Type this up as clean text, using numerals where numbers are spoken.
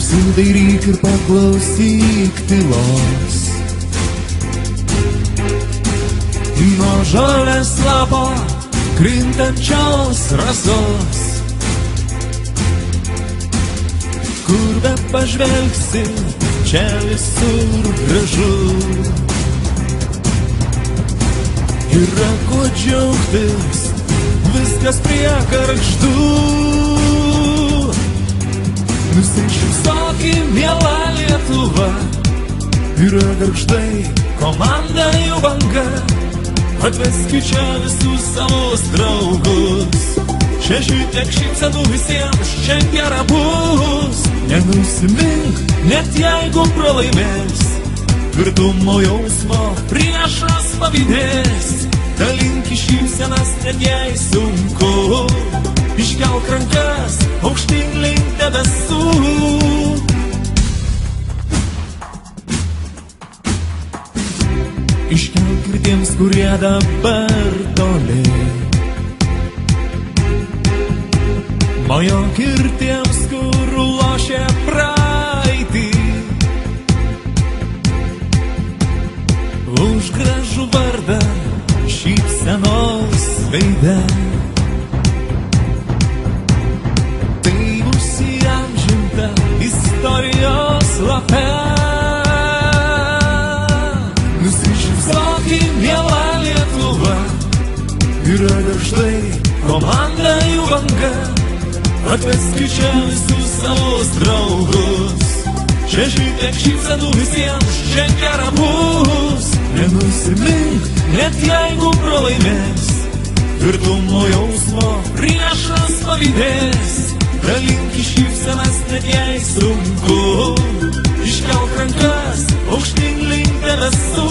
Pasidairyk ir paklausyk tylos. Nuo žolės lapo krintančios rasos. Kur be pažvelgsi, čia visur gražu. Yra kuo džiaugtis, viskas prie karštų. Nusišypsok, miela Lietuva, yra gargždai, komanda jų banga. Atveskit čia visus savus draugus, čia šitiek šypsenų visiems, čia gera bus. Nenusimink, net jeigu pralaimės, tvirtumo jausmo priešas pavydės. Dalink šypsenas, net jei sunku, iškelk rankas aukštyn link debesų. Iškelk ir tiems, kurie dabar toli. Mojok ir tiems, kur lošia praeitį. Už gražų vardą šypsenos veide. Tai bus įamžinta istorijos lape. Nusišypsok, miela Lietuva, yra gargždai, komanda jų banga. Atveskit čia visus savus draugus, čia šitiek šypsenų visiems, čia gera bus. Nenusimink, net jeigu pralaimės, tvirtumo jausmo priešas pavydės. Dalink šypsenas, net jei sunku, iškelk rankas aukštyn link debesų.